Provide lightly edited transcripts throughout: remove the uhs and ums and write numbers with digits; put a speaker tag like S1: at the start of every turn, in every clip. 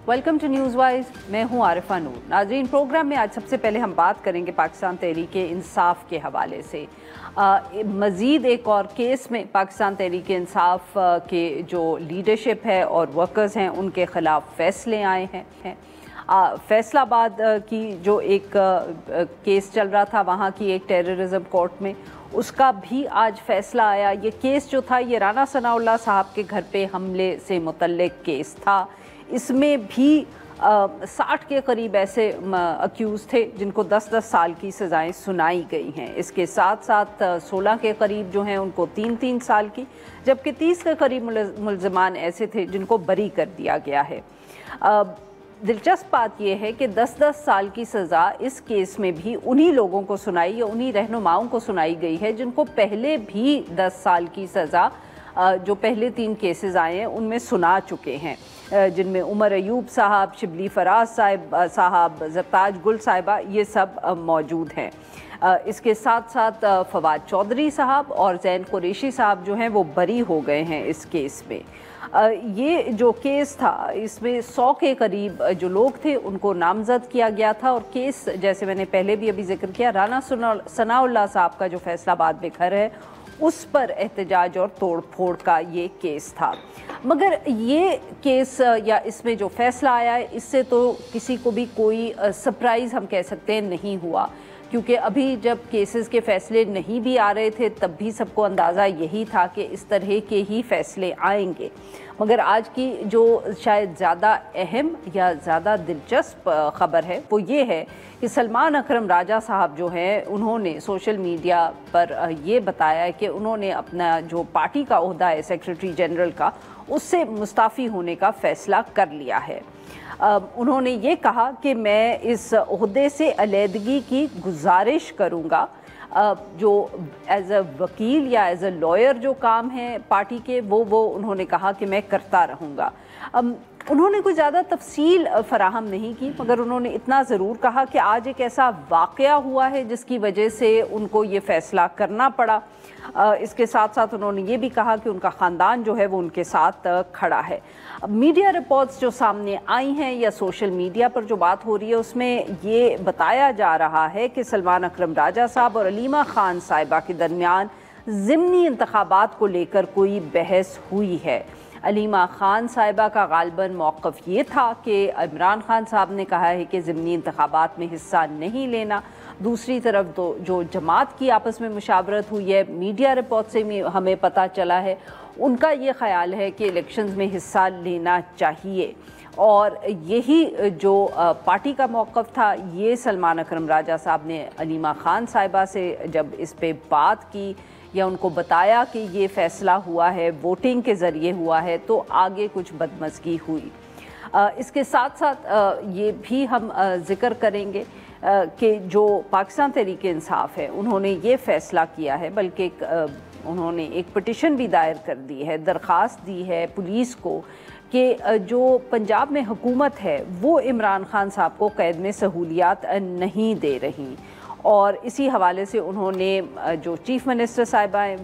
S1: Welcome to news wise. मैं हूं आरिफा नूर। नाज़रीन, प्रोग्राम में आज सबसे पहले हम बात करेंगे पाकिस्तान तहरीक इंसाफ के हवाले से। मज़ीद एक और केस में पाकिस्तान तहरीक इंसाफ के जो लीडरशिप है और वर्कर्स हैं उनके ख़िलाफ़ फ़ैसले आए हैं। फैसलाबाद की जो एक केस चल रहा था, वहाँ की एक टेररिज्म कोर्ट में, उसका भी आज फ़ैसला आया। ये केस जो था ये राना सनाउल्लाह साहब के घर पे हमले से मुतल्लिक केस था। इसमें भी 60 के करीब ऐसे अक्यूज़ थे जिनको 10-10 साल की सज़ाएं सुनाई गई हैं। इसके साथ साथ 16 के करीब जो हैं उनको 3-3 साल की, जबकि 30 के करीब मुलज़मान ऐसे थे जिनको बरी कर दिया गया है। दिलचस्प बात यह है कि 10-10 साल की सज़ा इस केस में भी उन्हीं लोगों को सुनाई या उन्हीं रहनुमाओं को सुनाई गई है जिनको पहले भी 10 साल की सज़ा जो पहले 3 केसेस आए हैं उनमें सुना चुके हैं, जिनमें उमर अयूब साहब, शिबली फराज साहब, ज़रताज गुल साहिबा, ये सब मौजूद हैं। इसके साथ साथ फवाद चौधरी साहब और ज़ैन कुरैशी साहब जो हैं वो बरी हो गए हैं इस केस में। ये जो केस था इसमें 100 के करीब जो लोग थे उनको नामज़द किया गया था, और केस जैसे मैंने पहले भी अभी जिक्र किया, राना सनाउल्लाह साहब का जो फैसलाबाद में घर है उस पर एहतजाज और तोड़ फोड़ का ये केस था। मगर ये केस या इसमें जो फ़ैसला आया है इससे तो किसी को भी कोई सरप्राइज़ हम कह सकते हैं नहीं हुआ, क्योंकि अभी जब केसेस के फ़ैसले नहीं भी आ रहे थे तब भी सबको अंदाज़ा यही था कि इस तरह के ही फ़ैसले आएंगे। मगर आज की जो शायद ज़्यादा अहम या ज़्यादा दिलचस्प ख़बर है वो ये है कि सलमान अकरम राजा साहब जो हैं उन्होंने सोशल मीडिया पर ये बताया कि उन्होंने अपना जो पार्टी का ओहदा है सेक्रेटरी जनरल का, उससे मुस्ताफ़ी होने का फ़ैसला कर लिया है। उन्होंने ये कहा कि मैं इस ओहदे से अलहदगी की गुजारिश करूँगा। जो एज अ वकील या एज अ लॉयर जो काम है पार्टी के वो उन्होंने कहा कि मैं करता रहूँगा। उन्होंने कोई ज़्यादा तफसील फराहम नहीं की, मगर उन्होंने इतना ज़रूर कहा कि आज एक ऐसा वाक़या हुआ है जिसकी वजह से उनको ये फ़ैसला करना पड़ा। इसके साथ साथ उन्होंने ये भी कहा कि उनका ख़ानदान जो है वो उनके साथ खड़ा है। मीडिया रिपोर्ट्स जो सामने आई हैं या सोशल मीडिया पर जो बात हो रही है उसमें ये बताया जा रहा है कि सलमान अकरम राजा साहब और अलीमा खान साहिबा के दरमियान ज़िमनी इंतखाबात को लेकर कोई बहस हुई है। अलीमा खान साहिबा का गालिबन मौक़िफ़ ये था कि इमरान खान साहब ने कहा है कि ज़िमनी इंतखाबात में हिस्सा नहीं लेना। दूसरी तरफ तो जो जमात की आपस में मुशावरत हुई है, मीडिया रिपोर्ट से भी हमें पता चला है, उनका ये ख़याल है कि इलेक्शंस में हिस्सा लेना चाहिए। और यही जो पार्टी का मौक़िफ़ था ये सलमान अकरम राजा साहब ने अलीमा खान साहिबा से जब इस पे बात की या उनको बताया कि ये फ़ैसला हुआ है, वोटिंग के ज़रिए हुआ है, तो आगे कुछ बदमज़गी हुई। इसके साथ साथ ये भी हम ज़िक्र करेंगे कि जो पाकिस्तान तहरीक इंसाफ है उन्होंने ये फ़ैसला किया है, बल्कि उन्होंने एक पिटिशन भी दायर कर दी है, दरख्वास्त दी है पुलिस को कि जो पंजाब में हुकूमत है वो इमरान खान साहब को कैद में सहूलियात नहीं दे रही। और इसी हवाले से उन्होंने जो चीफ़ मिनिस्टर साहिबा हैं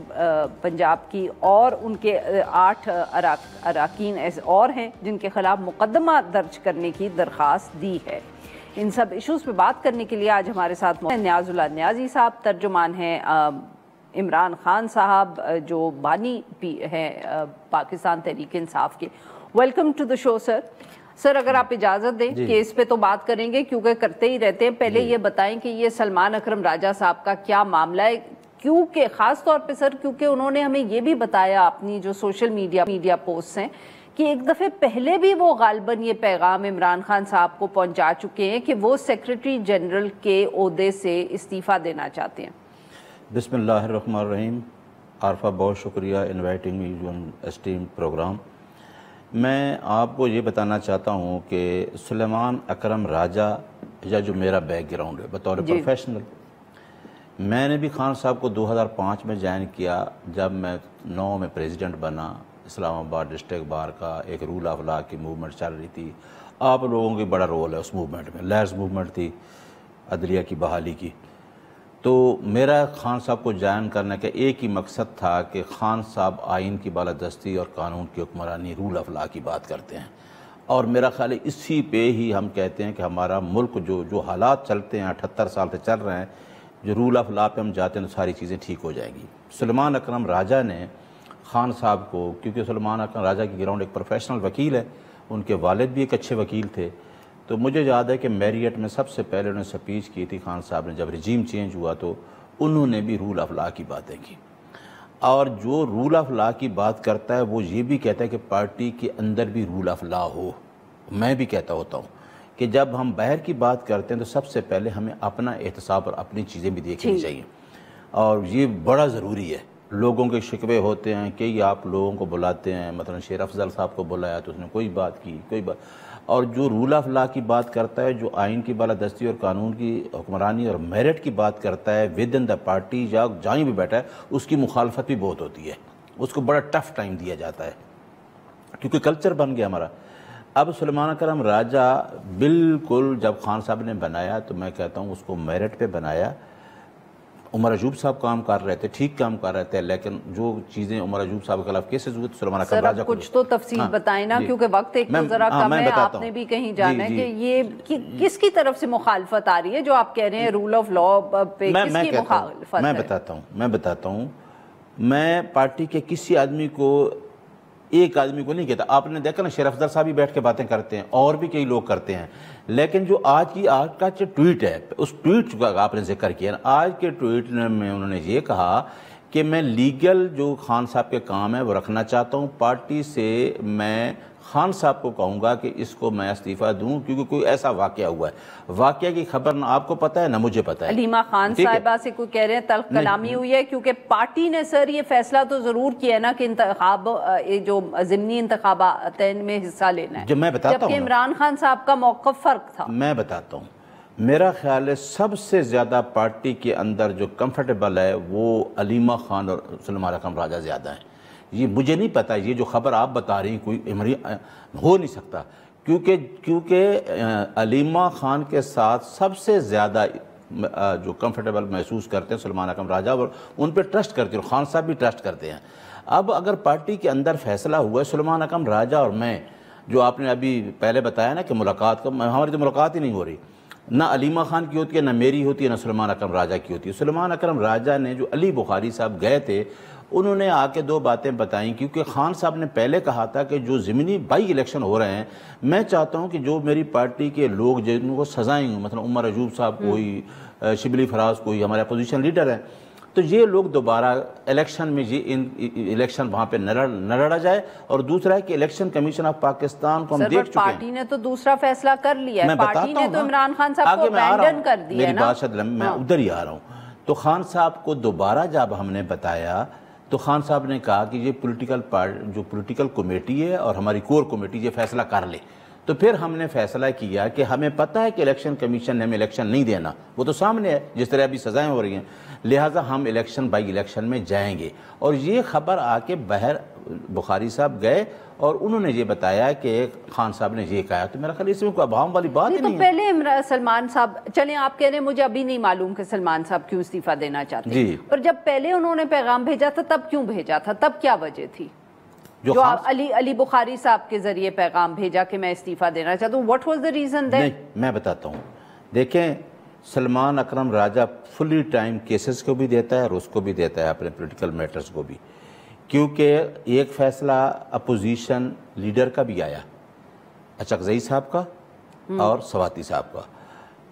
S1: पंजाब की और उनके 8 अराकीन ऐसे और हैं जिनके ख़िलाफ़ मुकदमा दर्ज करने की दरख्वास्त दी है। इन सब इश्यूज़ पे बात करने के लिए आज हमारे साथ न्याजुल्लाह न्याजी साहब, तर्जुमान हैं इमरान खान साहब जो बानी हैं पाकिस्तान तहरीक इंसाफ के। Welcome to the show sir. Sir, अगर आप इजाज़त दें, केस पे तो बात करेंगे क्योंकि करते ही रहते हैं। पहले ये बताएं कि ये सलमान अकरम राजा साहब का क्या मामला है, क्योंकि ख़ास तौर पे सर क्योंकि उन्होंने हमें ये भी बताया अपनी जो सोशल मीडिया पोस्ट हैं कि एक दफ़े पहले भी वो गालिबन ये पैगाम इमरान खान साहब को पहुँचा चुके हैं कि वो सेक्रेटरी जनरल के ओहदे से इस्तीफ़ा देना चाहते हैं।
S2: बिस्मिल्लाहिर्रहमानिर्रहीम। आरफा, बहुत शुक्रिया inviting me to esteemed programme. मैं आपको ये बताना चाहता हूँ कि सुलेमान अकरम राजा या जो मेरा बैकग्राउंड है बतौर प्रोफेशनल, मैंने भी खान साहब को 2005 में ज्वाइन किया जब मैं 9 में प्रेसिडेंट बना। इस्लामाबाद डिस्ट्रिक्ट बार का एक रूल ऑफ लॉ की मूवमेंट चल रही थी। आप लोगों की बड़ा रोल है उस मूवमेंट में। लहर्स मूवमेंट थी अदलिया की बहाली की। तो मेरा खान साहब को ज्वाइन करने का एक ही मकसद था कि खान साहब आइन की बालादस्ती और कानून की हुक्मरानी, रूल ऑफ लॉ की बात करते हैं। اور میرا خیال ہے اسی پہ ہی ہم کہتے ہیں کہ ہمارا ملک جو حالات چلتے ہیں 78 سال سے چل رہے ہیں، جو رول آف لا پہ ہم جاتے ہیں تو ساری چیزیں ٹھیک ہو جائیں گی۔ سلیمان اکرم راجہ نے خان صاحب کو، کیونکہ سلیمان اکرم راجہ کی گراؤنڈ ایک پروفیشنل وکیل ہے، ان کے والد بھی ایک اچھے وکیل تھے، تو مجھے یاد ہے کہ میریٹ میں سب سے پہلے انہوں نے سپیچ کی تھی خان صاحب نے، جب رجیم چینج ہوا تو انہوں نے بھی رول آف لا کی باتیں کی۔ اور جو رول آف لا کی بات کرتا ہے وہ یہ بھی کہتا ہے کہ پارٹی کے اندر بھی رول آف لا ہو۔ میں بھی کہتا ہوتا ہوں کہ جب ہم باہر کی بات کرتے ہیں تو سب سے پہلے ہمیں اپنا احتساب اور اپنی چیزیں بھی دیکھنی چاہیے، اور یہ بڑا ضروری ہے۔ لوگوں کے شکوے ہوتے ہیں کہ آپ لوگوں کو بلاتے ہیں، مثلا شیر افضل صاحب کو بلایا تو اس نے کوئی بات کی، کوئی بات، اور جو رول آف لا کی بات کرتا ہے، جو آئین کی بالادستی اور قانون کی حکمرانی اور میرٹ کی بات کرتا ہے ود ان دا پارٹی یا جہیں بھی بیٹھا ہے، اس کی مخالفت بھی بہت ہوتی ہے، اس کو بڑا ٹف ٹائم دیا جاتا ہے کیونکہ کلچر بن گیا ہمارا۔ اب سلیمان اکرم راجہ بالکل جب خان صاحب نے بنایا تو میں کہتا ہوں اس کو میرٹ پہ بنایا۔ عمر ایوب صاحب کام کر رہے تھے، ٹھیک کام کر رہے تھے، لیکن جو چیزیں عمر ایوب صاحب کے خلاف کیسز ہوئے تو سلیمان اکرم راجہ کو
S1: کچھ تو تفصیل بتائیں نا، کیونکہ وقت ایک تو ذرا کم ہے، آپ نے بھی کہیں جانا ہے کہ یہ کس کی طرف سے مخالفت آ رہی ہے جو آپ کہہ رہے ہیں رول آف لا پہ، کس کی مخالفت ہے؟
S2: میں بتاتا ہوں، میں پارٹی کے کسی آدمی کو، ایک آدمی کو نہیں کہتا۔ آپ نے دیکھا نا شیر افضل صاحب بھی بیٹھ کے باتیں کرتے ہیں، اور بھی کئی لوگ کرتے ہیں، لیکن جو آج کا جو ٹویٹ ہے، اس ٹویٹ کا آپ نے ذکر کیا نا، آج کے ٹویٹ میں انہوں نے یہ کہا کہ میں لیگل جو خان صاحب کے کام ہے وہ رکھنا چاہتا ہوں، پارٹی سے میں خان صاحب کو کہوں گا کہ اس کو میں استعفیٰ دوں کیونکہ کوئی ایسا واقعہ ہوا ہے۔ واقعہ کی خبر نہ آپ کو پتہ ہے نہ مجھے پتہ ہے۔
S1: علیمہ خان صاحبہ سے کوئی کہہ رہے ہیں تلخ کلامی ہوئی ہے، کیونکہ پارٹی نے سر یہ فیصلہ تو ضرور کیا ہے نا کہ جو ضمنی انتخابات میں حصہ لینا ہے، جبکہ عمران خان صاحب کا موقف فرق تھا۔
S2: میں بتاتا ہوں، میرا خیال ہے سب سے زیادہ پارٹی کے اندر جو کمفرٹیبل ہے وہ علیمہ خان اور سلیمان اکرم راجہ زیادہ ہیں۔ یہ مجھے نہیں پتا، یہ جو خبر آپ بتا رہی ہیں کوئی ہو نہیں سکتا، کیونکہ علیمہ خان کے ساتھ سب سے زیادہ جو کمفرٹیبل محسوس کرتے ہیں سلیمان اکرم راجہ، اور ان پہ ٹرسٹ کرتے ہیں، اور خان صاحب بھی ٹرسٹ کرتے ہیں۔ اب اگر پارٹی کے اندر فیصلہ ہوا ہے سلیمان اکرم راجہ اور میں، جو آپ نے ابھی پہلے بتایا نا کہ ملاقات کا، ہماری تو ملاقات ہی نہیں ہو رہی، نہ علیمہ خان کی ہوتی ہے، نہ میری ہوتی ہے، نہ سلیمان اکرم راجہ کی ہوتی ہے۔ سلیمان اکرم راجہ نے، جو علی بخاری صاحب گئے تھے، انہوں نے آ کے دو باتیں بتائیں، کیونکہ خان صاحب نے پہلے کہا تھا کہ جو ضمنی بائی الیکشن ہو رہے ہیں، میں چاہتا ہوں کہ جو میری پارٹی کے لوگ جن کو سزائیں ہوں، مثلا عمر ایوب صاحب کوئی، شبلی فراز کوئی، ہمارے اپوزیشن لیڈر ہیں، تو یہ لوگ دوبارہ الیکشن میں الیکشن وہاں پہ نہ لڑا جائے، اور دوسرا ہے کہ الیکشن کمیشن آف پاکستان کو ہم دیکھ چکے ہیں۔
S1: پارٹی نے تو دوسرا فیصلہ کر لیا ہے، پارٹی نے تو عمران خان صاحب کو ابینڈن کر دیا ہے نا۔
S2: میری بات شاید میں ادھر ہی آ رہا ہوں۔ تو خان صاحب کو دوبارہ جب ہم نے بتایا تو خان صاحب نے کہا کہ یہ جو پولیٹیکل کمیٹی ہے اور ہماری کور کمیٹی یہ فیصلہ کر لے۔ تو پھر ہم نے فیصلہ کیا کہ ہمیں پتہ ہے کہ الیکشن کمیشن نے ہمیں الیکشن نہیں دینا، وہ تو سامنے ہے جس طرح ابھی سزائیں ہو رہی ہیں، لہٰذا ہم بائی الیکشن میں جائیں گے۔ اور یہ خبر آ کے باہر بخاری صاحب گئے اور انہوں نے یہ بتایا کہ خان صاحب نے یہ کہا، تو میرا خیال اس میں کوئی ابہام والی بات ہی نہیں ہے۔
S1: تو پہلے سلمان صاحب، چلیں آپ کہہ رہے ہیں مجھے ابھی نہیں معلوم کہ سلمان صاحب کیوں استعفیٰ دینا چاہتے ہیں، پر جب پہلے انہوں نے پیغام بھیجا تھا تب کیوں بھیجا تھا، تب کیا وجہ تھی جو علی بخاری صاحب کے ذریعے پیغام بھیجا کہ میں استعفیٰ دینا چاہتا ہوں؟ What was the reason then?
S2: میں بتاتا ہوں، دیکھیں سلیمان اکرم راجہ فلی ٹائم کیسز کو بھی دیتا ہے اور اس کو بھی دیتا ہے اپنے پولیٹیکل میٹرز کو بھی، کیونکہ ایک فیصلہ اپوزیشن لیڈر کا بھی آیا، اچکزئی صاحب کا اور سواتی صاحب کا۔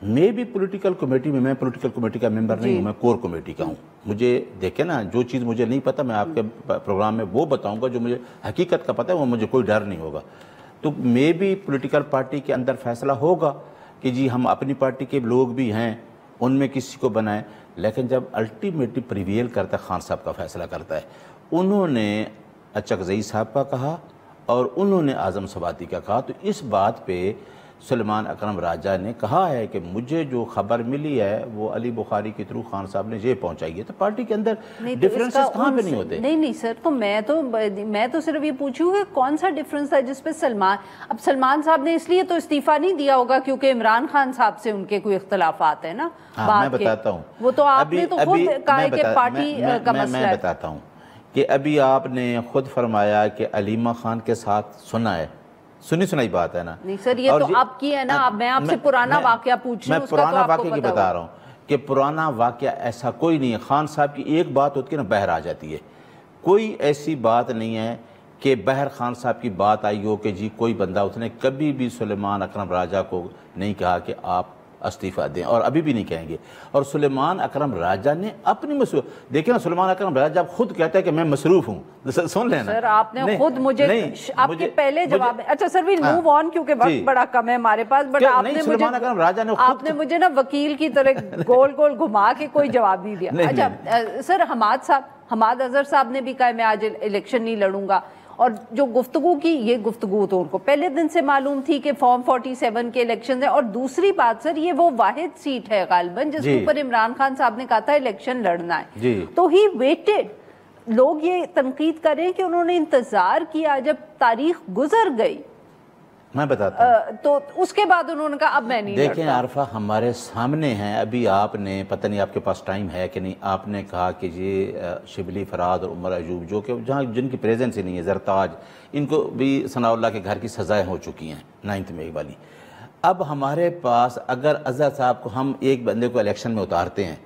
S2: میں بھی پولیٹیکل کمیٹی میں پولیٹیکل کمیٹی کا ممبر نہیں ہوں، میں کور کمیٹی کا ہوں۔ مجھے دیکھیں نا، جو چیز مجھے نہیں پتہ میں آپ کے پروگرام میں وہ بتاؤں گا، جو مجھے حقیقت کا پتہ ہے وہ مجھے کوئی ڈر نہیں ہوگا۔ تو میں بھی پولیٹیکل پارٹی کے اندر فیصلہ ہوگا کہ جی ہم اپنی پارٹی کے لوگ بھی ہیں، ان میں کسی کو بنائیں، لیکن جب الٹیمیٹلی پریویل کرتا ہے خان صاحب کا فیصلہ کرتا ہے، انہوں نے اچکزئی صاحب کا کہا اور انہوں نے اعظم سواتی کا کہا، تو اس بات پہ سلیمان اکرم راجہ نے کہا ہے کہ مجھے جو خبر ملی ہے وہ علی بخاری کے تھرو خان صاحب نے یہ پہنچائی ہے۔ تو پارٹی کے اندر ڈیفرنسز کہاں پہ نہیں ہوتے؟
S1: نہیں سر، تو میں تو صرف یہ پوچھوں کہ کون سا ڈیفرنس تھا جس پہ سلمان صاحب نے اس لیے تو استعفیٰ نہیں دیا ہوگا کیونکہ عمران خان صاحب سے ان کے کوئی اختلافات ہیں نا۔
S2: میں بتاتا ہوں،
S1: وہ تو آپ نے تو خود کہا کہ پارٹی کا مسئلہ ہے۔
S2: میں بتاتا ہوں کہ ابھی آپ نے خود فرمایا کہ علیمہ خان کے ساتھ سنا ہے، सुनी सुनाई बात है ना।
S1: नहीं सर, ये तो आपकी है ना, मैं आपसे पुराना वाकया पूछ रही हूँ,
S2: मैं पुराना वाकया की बता रहा हूँ कि पुराना वाकया ऐसा कोई नहीं है। खान साहब की एक बात होती है ना, बहर आ जाती है। कोई ऐसी बात नहीं है कि बहर खान साहब की बात आई हो कि जी कोई बंदा, उसने कभी भी सुलेमान अकरम राजा को नहीं कहा कि आप इस्तीफ़ा दें, और अभी भी नहीं कहेंगे। और सुलेमान अकरम राजा ने अपनी मसरूफ, देखिए ना, सुलेमान अकरम राजा खुद कहता है कि मैं मसरूफ हूँ। सुन लेना
S1: सर, आपने खुद मुझे आपके पहले जवाब में, अच्छा सर विल मूव ऑन क्योंकि वक्त बड़ा कम है हमारे पास, बट आपने मुझे ना वकील की तरह गोल गोल घुमा के कोई जवाब नहीं दिया। अच्छा सर, हमाद अजहर साहब ने भी कहा मैं आज इलेक्शन नहीं लड़ूंगा, और जो गुफ्तगू की, ये गुफ्तगू तो उनको पहले दिन से मालूम थी कि फॉर्म 47 के इलेक्शन है। और दूसरी बात सर, ये वो वाहिद सीट है गालिबन जिसके ऊपर इमरान खान साहब ने कहा था इलेक्शन लड़ना है, तो ही वेटेड। लोग ये तनकीद करें कि उन्होंने इंतजार किया जब तारीख गुजर गई,
S2: मैं बताता हूं,
S1: तो उसके बाद उन्होंने कहा अब मैं नहीं लड़ता।
S2: देखें आरफा, हमारे सामने हैं, अभी आपने, पता नहीं आपके पास टाइम है कि नहीं, आपने कहा कि ये शिबली फराद और उमर अयूब जो कि जहाँ जिनकी प्रेजेंस ही नहीं है, जरताज, इनको भी सनाउल्लाह के घर की सज़ाएं हो चुकी हैं 9th मई वाली। अब हमारे पास अगर अजहर साहब को, हम एक बंदे को इलेक्शन में उतारते हैं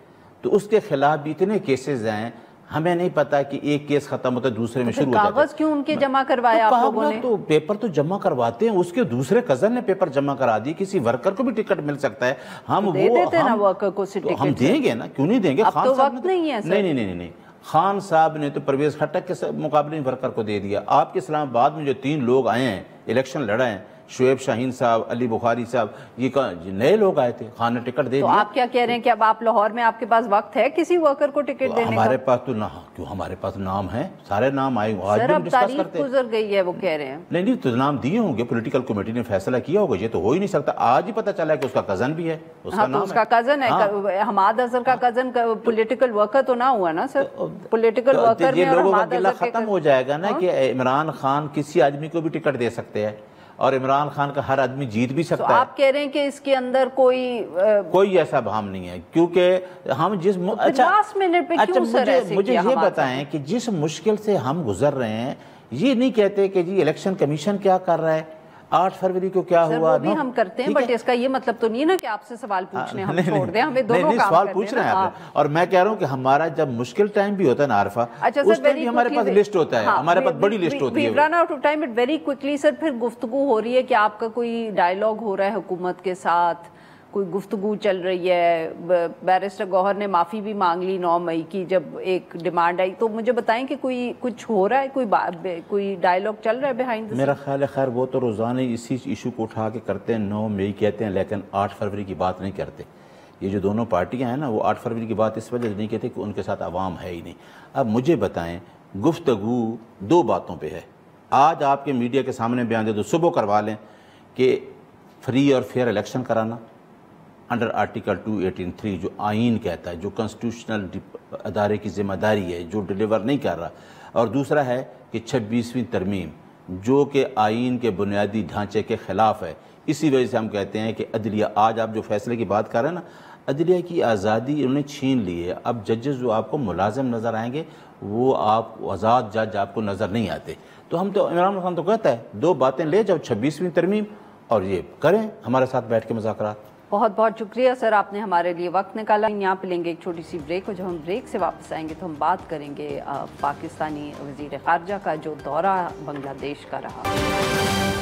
S2: तो उसके खिलाफ भी इतने केसेस हैं, हमें नहीं पता कि एक केस खत्म होता है दूसरे में शुरू हो जाता है।
S1: कागज क्यों उनके जमा करवाए आप लोगों ने?
S2: तो पेपर तो जमा करवाते हैं, उसके दूसरे कजन ने पेपर जमा करा दी, किसी वर्कर को भी टिकट मिल सकता है। हम
S1: तो दे देते ना वर्कर को टिकट,
S2: हम देंगे ना, क्यों नहीं देंगे?
S1: अब तो वक्त नहीं है सर।
S2: नहीं, खान साहब ने तो परवेज खट्टक के मुकाबले में वर्कर को दे दिया। आपके इस्लामाबाद में जो 3 लोग आए हैं, इलेक्शन लड़ा है, शुएब शाहीन साहब, अली बुखारी साहब, ये नए लोग आए थे, खान ने टिकट दे दिया।
S1: तो आप क्या कह रहे हैं कि अब आप लाहौर में, आपके पास वक्त है किसी वर्कर को टिकट देने का?
S2: हमारे पास तो ना, क्यों, हमारे पास नाम है, सारे नाम आए, आज
S1: सर,
S2: भी
S1: अब तारीख गुजर गई है, वो कह रहे हैं।
S2: नहीं, तो नाम दिए होंगे, पॉलिटिकल कमेटी ने फैसला किया होगा, ये तो हो ही नहीं सकता। आज ही पता चला है कि उसका कजन भी है, उसका नाम
S1: उसका कजन है, हमाद अजहर का कजन पॉलिटिकल वर्कर तो ना हुआ ना सर? पॉलिटिकल वर्कर
S2: ये लोगों का गिला खत्म हो जाएगा ना कि इमरान खान किसी आदमी को भी टिकट दे सकते हैं और इमरान खान का हर आदमी जीत भी सकता है।
S1: आप कह रहे हैं कि इसके अंदर
S2: कोई ऐसा भाम नहीं है, क्योंकि हम जिस
S1: लास्ट मिनट पे क्यों सर ऐसे
S2: मुझे ये बताएं कि जिस मुश्किल से हम गुजर रहे हैं, ये नहीं कहते कि जी इलेक्शन कमीशन क्या कर रहा है, 8 फरवरी को क्या हुआ,
S1: वो भी हम करते हैं, बट इसका ये मतलब तो नहीं है ना कि आपसे सवाल पूछने हम छोड़ दें, हमें दोनों काम
S2: सवाल पूछ रहे हैं आप। और मैं कह रहा हूँ कि हमारा जब मुश्किल टाइम भी होता है ना आरफा, उस टाइम भी हमारे पास लिस्ट होता है, हमारे पास बड़ी लिस्ट होती है।
S1: We run out of time, but very quickly sir, फिर गुफ्तगू हो रही है कि आपका कोई डायलॉग हो रहा है हुकूमत के साथ, कोई गुफ्तगू चल रही है। बैरिस्टर गौहर ने माफ़ी भी मांग ली 9 मई की जब एक डिमांड आई, तो मुझे बताएं कि कोई कुछ हो रहा है, कोई डायलॉग चल रहा है बिहाइंड?
S2: मेरा ख्याल है खैर वो तो रोज़ाना इसी इशू को उठा के करते हैं, 9 मई कहते हैं, लेकिन 8 फरवरी की बात नहीं करते। ये जो दोनों पार्टियां हैं ना, वो 8 फरवरी की बात इस वजह से नहीं कहते कि उनके साथ आवाम है ही नहीं। अब मुझे बताएं, गुफ्तगू 2 बातों पे है। आज आपके मीडिया के सामने बयान दे दो, सुबह करवा लें कि फ्री और फेयर इलेक्शन कराना अंडर आर्टिकल 218(3) जो आइन कहता है, जो कॉन्स्टिट्यूशनल अदारे की जिम्मेदारी है, जो डिलीवर नहीं कर रहा। और दूसरा है कि 26वीं तरमीम जो कि आइन के बुनियादी ढांचे के ख़िलाफ़ है। इसी वजह से हम कहते हैं कि अदलिया, आज आप जो फैसले की बात कर रहे हैं ना, अदलिया की आज़ादी उन्होंने छीन ली है। अब जजेस जो आपको मुलाजिम नज़र आएंगे, वो आप आज़ाद जज आपको नज़र नहीं आते। तो हम तो, इमरान खान तो कहता है 2 बातें ले जाओ, 26वीं तरमीम और ये करें, हमारे साथ बैठ के मुज़ाकरात।
S1: बहुत बहुत शुक्रिया सर, आपने हमारे लिए वक्त निकाला। यहाँ पे लेंगे एक छोटी सी ब्रेक, और जब हम ब्रेक से वापस आएंगे तो हम बात करेंगे पाकिस्तानी वज़ीर ख़ारजा का जो दौरा बांग्लादेश का रहा।